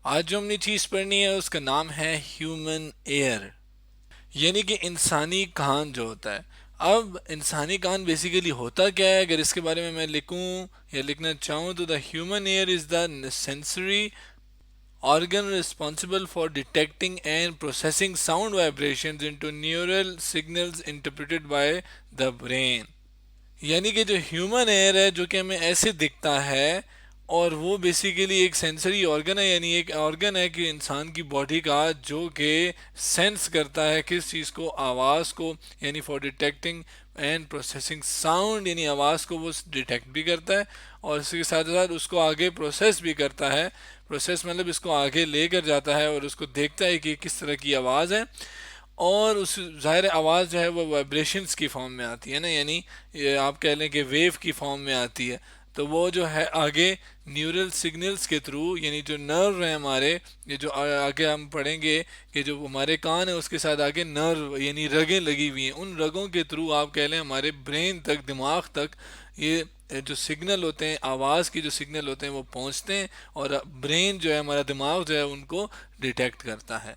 आज जो हमने चीज़ पढ़नी है उसका नाम है ह्यूमन एयर, यानी कि इंसानी कान जो होता है। अब इंसानी कान बेसिकली होता क्या है, अगर इसके बारे में मैं लिखूं या लिखना चाहूँ तो the human air is the sensory organ responsible for detecting and processing sound vibrations into neural signals interpreted by the brain। यानी कि जो ह्यूमन एयर है जो कि हमें ऐसे दिखता है, और वो बेसिकली एक सेंसरी ऑर्गन है, यानी एक ऑर्गन है कि इंसान की बॉडी का जो कि सेंस करता है किस चीज़ को, आवाज़ को, यानी for detecting and processing sound, यानी आवाज़ को वो डिटेक्ट भी करता है और इसके साथ साथ उसको आगे प्रोसेस भी करता है। प्रोसेस मतलब इसको आगे लेकर जाता है और उसको देखता है कि किस तरह की आवाज़ है, और उस ज़ाहिर आवाज़ जो है वो वाइब्रेशंस की फॉर्म में आती है ना, यानी ये आप कह लें कि वेव की फॉर्म में आती है। तो वो जो है आगे न्यूरल सिग्नल्स के थ्रू, यानी जो नर्व हैं हमारे, ये जो आगे हम पढ़ेंगे कि जो हमारे कान है उसके साथ आगे नर्व यानी रगें लगी हुई हैं, उन रगों के थ्रू आप कह लें हमारे ब्रेन तक, दिमाग तक ये जो सिग्नल होते हैं, आवाज़ की जो सिग्नल होते हैं वो पहुंचते हैं, और ब्रेन जो है हमारा दिमाग जो है उनको डिटेक्ट करता है।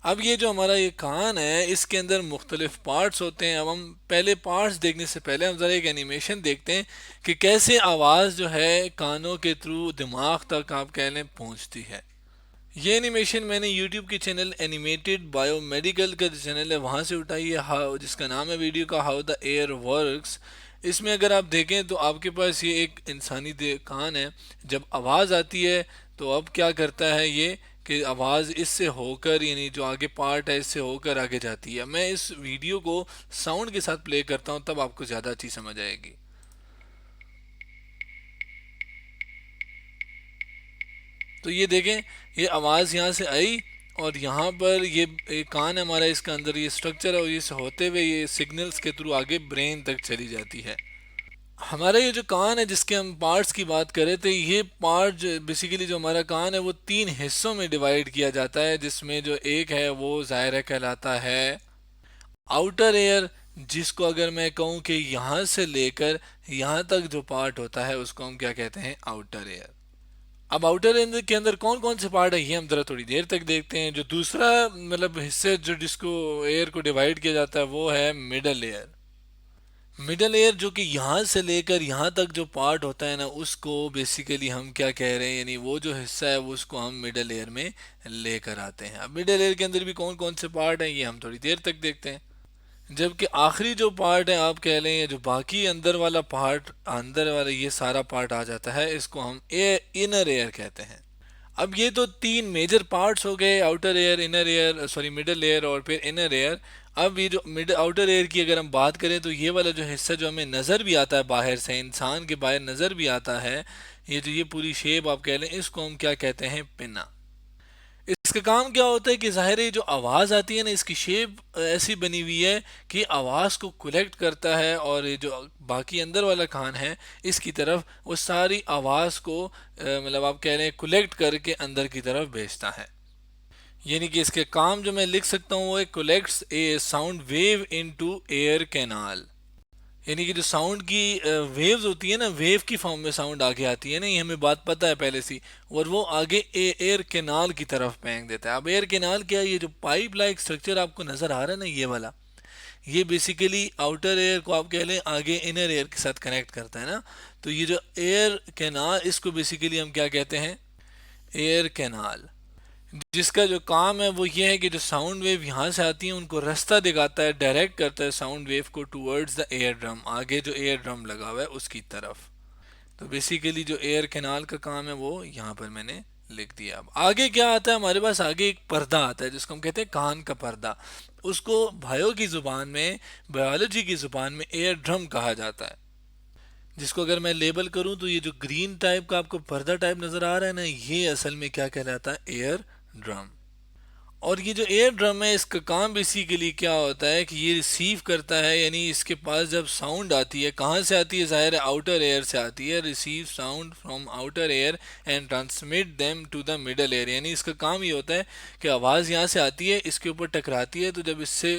अब ये जो हमारा ये कान है इसके अंदर मुख्तलिफ पार्ट्स होते हैं। अब हम पहले पार्ट्स देखने से पहले हम ज़रा एक एनिमेशन देखते हैं कि कैसे आवाज़ जो है कानों के थ्रू दिमाग तक आप कह लें पहुंचती है। ये एनिमेशन मैंने यूट्यूब के चैनल एनिमेटेड बायोमेडिकल का जो चैनल है वहाँ से उठाई है, हाउ, जिसका नाम है वीडियो का हाउ द एयर वर्क्स। इसमें अगर आप देखें तो आपके पास ये एक इंसानी कान है। जब आवाज़ आती है तो अब क्या करता है ये कि आवाज़ इससे होकर, यानी जो आगे पार्ट है इससे होकर आगे जाती है। मैं इस वीडियो को साउंड के साथ प्ले करता हूँ तब आपको ज़्यादा अच्छी समझ आएगी। तो ये देखें, ये आवाज़ यहाँ से आई और यहाँ पर ये कान है हमारा, इसका अंदर ये स्ट्रक्चर है और इस होते हुए ये सिग्नल्स के थ्रू आगे ब्रेन तक चली जाती है। हमारा ये जो कान है जिसके हम पार्ट्स की बात कर रहे थे, ये पार्ट बेसिकली जो हमारा कान है वो तीन हिस्सों में डिवाइड किया जाता है, जिसमें जो एक है वो ज़ाहिर कहलाता है आउटर एयर, जिसको अगर मैं कहूँ कि यहाँ से लेकर यहाँ तक जो पार्ट होता है उसको हम क्या कहते हैं, आउटर एयर। अब आउटर एयर के अंदर कौन कौन से पार्ट है ये हम जरा थोड़ी देर तक देखते हैं। जो दूसरा मतलब हिस्से जो जिसको एयर को डिवाइड किया जाता है वो है मिडल एयर। मिडल एयर जो कि यहाँ से लेकर यहाँ तक जो पार्ट होता है ना, उसको बेसिकली हम क्या कह रहे हैं, यानी वो जो हिस्सा है वो उसको हम मिडल एयर में लेकर आते हैं। अब मिडल एयर के अंदर भी कौन कौन से पार्ट हैं ये हम थोड़ी देर तक देखते हैं। जबकि आखिरी जो पार्ट है आप कह लें, जो बाकी अंदर वाला पार्ट, अंदर वाला ये सारा पार्ट आ जाता है, इसको हम इनर एयर कहते हैं। अब ये तो तीन मेजर पार्ट्स हो गए, outer air, inner air, sorry middle air और फिर इनर एयर। अब ये जो मिड आउटर एयर की अगर हम बात करें तो ये वाला जो हिस्सा जो हमें नज़र भी आता है बाहर से, इंसान के बाहर नज़र भी आता है, ये जो ये पूरी शेप आप कह लें, इसको हम क्या कहते हैं, पिना। इसका काम क्या होता है कि ज़ाहिर है जो आवाज़ आती है ना, इसकी शेप ऐसी बनी हुई है कि आवाज़ को कलेक्ट करता है, और ये जो बाकी अंदर वाला कान है इसकी तरफ वो सारी आवाज़ को मतलब आप कह रहे हैं कलेक्ट करके अंदर की तरफ भेजता है। यानी कि इसके काम जो मैं लिख सकता हूँ वो है collects a sound wave into ear canal. यानी कि जो साउंड की वेव्स होती है ना, वेव की फॉर्म में साउंड आगे आती है ना, ये हमें बात पता है पहले से, और वो आगे एयर कैनाल की तरफ फेंक देता है। अब एयर कैनाल क्या है, ये जो पाइप लाइक स्ट्रक्चर आपको नज़र आ रहा है ना ये वाला, ये बेसिकली आउटर एयर को आप कह लें आगे इनर एयर के साथ कनेक्ट करता है ना। तो ये जो एयर कैनाल, इसको बेसिकली हम क्या कहते हैं, एयर कैनाल, जिसका जो काम है वो ये है कि जो साउंड वेव यहाँ से आती है उनको रास्ता दिखाता है, डायरेक्ट करता है साउंड वेव को टूवर्ड्स द एयर ड्रम, आगे जो एयर ड्रम लगा हुआ है उसकी तरफ। तो बेसिकली जो एयर कैनाल का काम है वो यहाँ पर मैंने लिख दिया। अब आगे क्या आता है हमारे पास, आगे एक पर्दा आता है जिसको हम कहते हैं कान का पर्दा। उसको बायो की ज़ुबान में, बायोलॉजी की ज़ुबान में एयर ड्रम कहा जाता है। जिसको अगर मैं लेबल करूं तो ये जो ग्रीन टाइप का आपको पर्दा टाइप नज़र आ रहा है ना, ये असल में क्या कहलाता है, एयर ड्रम। और ये जो एयर ड्रम है इसका काम बेसिकली क्या होता है कि ये रिसीव करता है, यानी इसके पास जब साउंड आती है, कहाँ से आती है, ज़ाहिर है आउटर एयर से आती है, receive sound from outer air and transmit them to the middle air. यानी इसका काम ये होता है कि आवाज़ यहाँ से आती है, इसके ऊपर टकराती है, तो जब इससे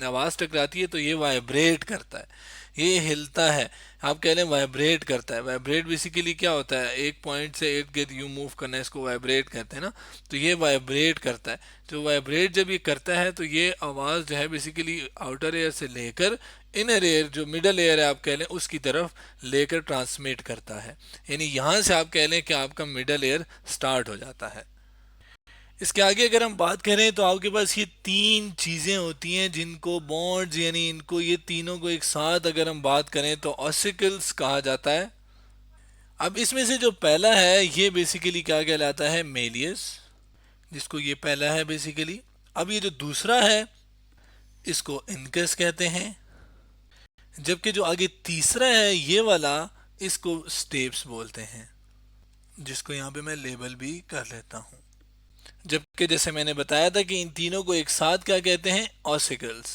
आवाज़ टकराती है तो ये वाइब्रेट करता है। ये हिलता है, आप कह लें वाइब्रेट करता है। वाइब्रेट बेसिकली क्या होता है, एक पॉइंट से इर्द गिर्द यूँ मूव करना, इसको वाइब्रेट कहते हैं ना। तो ये वाइब्रेट करता है। तो वाइब्रेट जब ये करता है तो ये आवाज़ जो है बेसिकली आउटर एयर से लेकर इनर एयर, जो मिडल एयर है आप कह लें, उसकी तरफ लेकर ट्रांसमिट करता है। यानी यहाँ से आप कह लें कि आपका मिडल एयर स्टार्ट हो जाता है। इसके आगे अगर हम बात करें तो आपके पास ये तीन चीज़ें होती हैं जिनको बॉन्ड्स, यानी इनको, ये तीनों को एक साथ अगर हम बात करें तो ऑसिकल्स कहा जाता है। अब इसमें से जो पहला है ये बेसिकली क्या कहलाता है, मेलियस, जिसको ये पहला है बेसिकली। अब ये जो दूसरा है इसको इनकस कहते हैं, जबकि जो आगे तीसरा है ये वाला, इसको स्टेप्स बोलते हैं, जिसको यहाँ पे मैं लेबल भी कर लेता हूँ। जबकि जैसे मैंने बताया था कि इन तीनों को एक साथ क्या कहते हैं, ऑसिकल्स।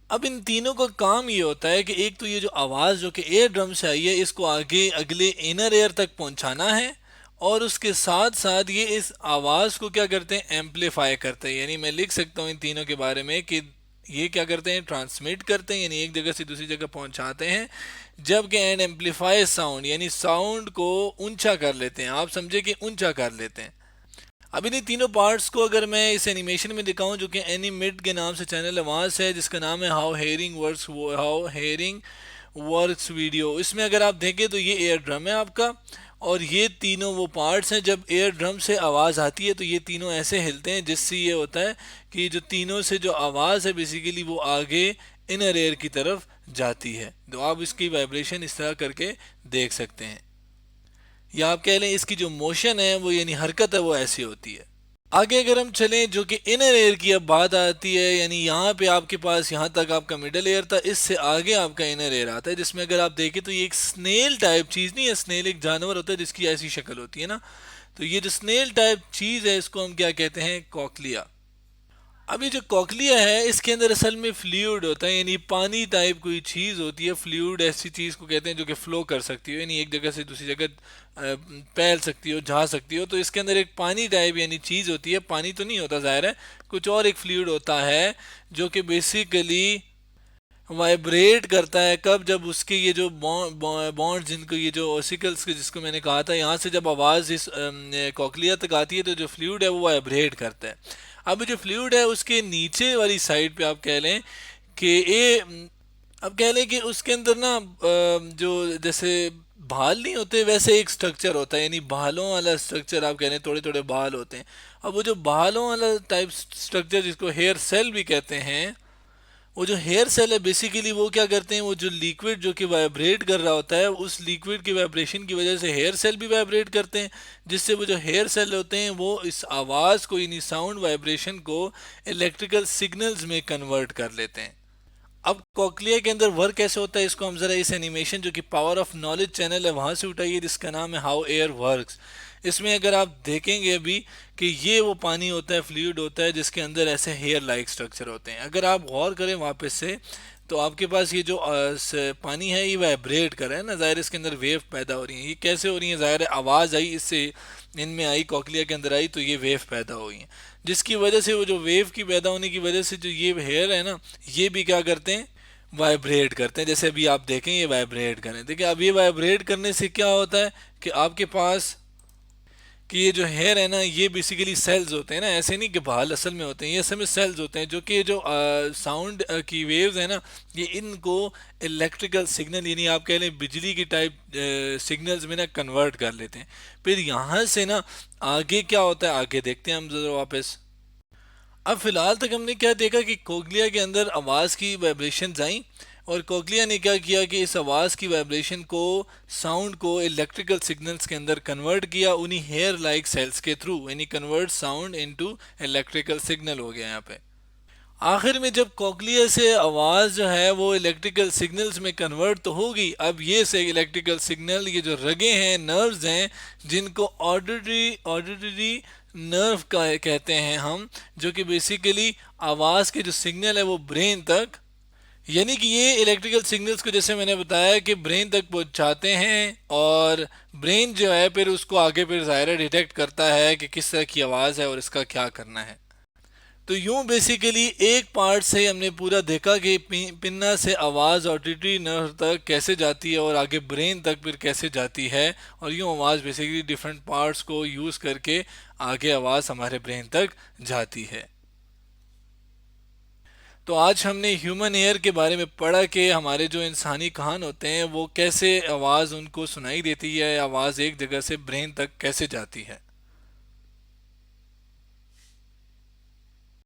अब इन तीनों का काम ये होता है कि एक तो ये जो आवाज़ जो कि एयर ड्रम से आई है, इसको आगे अगले इनर एयर तक पहुंचाना है, और उसके साथ साथ ये इस आवाज़ को क्या करते हैं, एम्पलीफाई करते हैं। यानी मैं लिख सकता हूँ इन तीनों के बारे में कि ये क्या करते हैं, ट्रांसमिट करते हैं, यानी एक जगह से दूसरी जगह पहुंचाते हैं। जबकि एंड एम्पलीफाई साउंड, यानी साउंड को ऊंचा कर लेते हैं, आप समझे कि ऊंचा कर लेते हैं। अब इन्हीं तीनों पार्ट्स को अगर मैं इस एनिमेशन में दिखाऊं, जो कि एनिमेट के नाम से चैनल है वहाँ से है, जिसका नाम है हाउ हेयरिंग वर्क्स वीडियो, इसमें अगर आप देखें तो ये एयर ड्रम है आपका, और ये तीनों वो पार्ट्स हैं। जब एयर ड्रम से आवाज़ आती है तो ये तीनों ऐसे हिलते हैं, जिससे ये होता है कि जो तीनों से जो आवाज़ है बेसिकली वो आगे इनर एयर की तरफ जाती है। तो आप इसकी वाइब्रेशन इस तरह करके देख सकते हैं, या आप कह लें इसकी जो मोशन है वो, यानी हरकत है, वो ऐसी होती है। आगे अगर हम चलें, जो कि इनर एयर की अब बात आती है, यानी यहाँ पे आपके पास, यहाँ तक आपका मिडल एयर था, इससे आगे आपका इनर एयर आता है, जिसमें अगर आप देखें तो ये एक स्नेल टाइप चीज़ नहीं है, स्नेल एक जानवर होता है जिसकी ऐसी शक्ल होती है ना, तो ये जो स्नेल टाइप चीज़ है इसको हम क्या कहते हैं, कॉकलिया। अब ये जो कॉकलिया है इसके अंदर असल में फ्लूइड होता है, यानी पानी टाइप कोई चीज़ होती है। फ्लूइड ऐसी चीज़ को कहते हैं जो कि फ़्लो कर सकती हो, यानी एक जगह से दूसरी जगह फैल सकती हो, जा सकती हो। तो इसके अंदर एक पानी टाइप यानी चीज़ होती है, पानी तो नहीं होता ज़ाहिर है, कुछ और एक फ्लूइड होता है जो कि बेसिकली वाइब्रेट करता है। कब, जब उसके ये जो बॉन्ड जिनको, ये जो ऑसिकल्स के जिसको मैंने कहा था, यहाँ से जब आवाज़ इस कॉकलिया तक आती है तो जो फ्लूइड है वो वाइब्रेट करता है। अब जो फ्लूइड है उसके नीचे वाली साइड पे आप कह लें कि ये, अब कह लें कि उसके अंदर ना जो जैसे भाल नहीं होते वैसे एक स्ट्रक्चर होता है, यानी भालों वाला स्ट्रक्चर आप कह लें, थोड़े थोड़े भाल होते हैं। अब वो जो भालों वाला टाइप स्ट्रक्चर जिसको हेयर सेल भी कहते हैं, वो जो हेयर सेल है बेसिकली वो क्या करते हैं, वो जो लिक्विड जो कि वाइब्रेट कर रहा होता है, उस लिक्विड की वाइब्रेशन की वजह से हेयर सेल भी वाइब्रेट करते हैं, जिससे वो जो हेयर सेल होते हैं वो इस आवाज़ को, यानी साउंड वाइब्रेशन को इलेक्ट्रिकल सिग्नल्स में कन्वर्ट कर लेते हैं। अब कॉकलिया के अंदर वर्क कैसे होता है, इसको हम ज़रा इस एनिमेशन जो कि पावर ऑफ नॉलेज चैनल है वहाँ से उठाइए, जिसका नाम है हाउ एयर वर्क्स। इसमें अगर आप देखेंगे अभी कि ये वो पानी होता है, फ्लूइड होता है, जिसके अंदर ऐसे हेयर लाइक स्ट्रक्चर होते हैं। अगर आप गौर करें वापस से तो आपके पास ये जो पानी है ये वाइब्रेट कर रहा है ना, ज़ाहिर इसके अंदर वेव पैदा हो रही है। ये कैसे हो रही है, ज़ाहिर है आवाज़ आई इससे, इनमें आई, कॉकलिया के अंदर आई, तो ये वेव पैदा हो गई हैं, जिसकी वजह से वो जो वेव की पैदा होने की वजह से जो ये हेयर है ना, ये भी क्या करते हैं, वाइब्रेट करते हैं। जैसे अभी आप देखें ये वाइब्रेट करें, देखिए अब ये वाइब्रेट करने से क्या होता है कि आपके पास कि ये जो हेयर है ना, ये बेसिकली सेल्स होते हैं ना, ऐसे नहीं कि बाल असल में होते हैं, ये असल में सेल्स होते हैं, जो कि ये जो साउंड की वेव्स है ना, ये इनको इलेक्ट्रिकल सिग्नल, यानी आप कह लें बिजली की टाइप सिग्नल्स में ना कन्वर्ट कर लेते हैं। फिर यहाँ से ना आगे क्या होता है, आगे देखते हैं हम ज़रा वापस। अब फिलहाल तक हमने क्या देखा कि कोक्लिया के अंदर आवाज़ की वाइब्रेशंस आई, और कोक्लिया ने क्या किया कि इस आवाज़ की वाइब्रेशन को, साउंड को इलेक्ट्रिकल सिग्नल्स के अंदर कन्वर्ट किया उन्हीं हेयर लाइक सेल्स के थ्रू, यानी convert sound into electrical signal हो गया यहाँ पे। आखिर में जब कोक्लिया से आवाज़ जो है वो इलेक्ट्रिकल सिग्नल्स में कन्वर्ट तो होगी, अब ये से इलेक्ट्रिकल सिग्नल, ये जो रगे हैं, नर्व्स हैं, जिनको ऑडिटरी नर्व का कहते हैं हम, जो कि बेसिकली आवाज़ के जो सिग्नल है वो ब्रेन तक, यानी कि ये इलेक्ट्रिकल सिग्नल्स को जैसे मैंने बताया कि ब्रेन तक पहुंचाते हैं, और ब्रेन जो है फिर उसको आगे फिर ज़ाहिर डिटेक्ट करता है कि किस तरह की आवाज़ है और इसका क्या करना है। तो यूं बेसिकली एक पार्ट से हमने पूरा देखा कि पिन्ना से आवाज़ ऑडिटरी नर्व तक कैसे जाती है और आगे ब्रेन तक फिर कैसे जाती है, और यूं आवाज़ बेसिकली डिफरेंट पार्ट्स को यूज़ करके आगे आवाज़ हमारे ब्रेन तक जाती है। तो आज हमने ह्यूमन एयर के बारे में पढ़ा कि हमारे जो इंसानी कान होते हैं वो कैसे आवाज़ उनको सुनाई देती है, आवाज़ एक जगह से ब्रेन तक कैसे जाती है।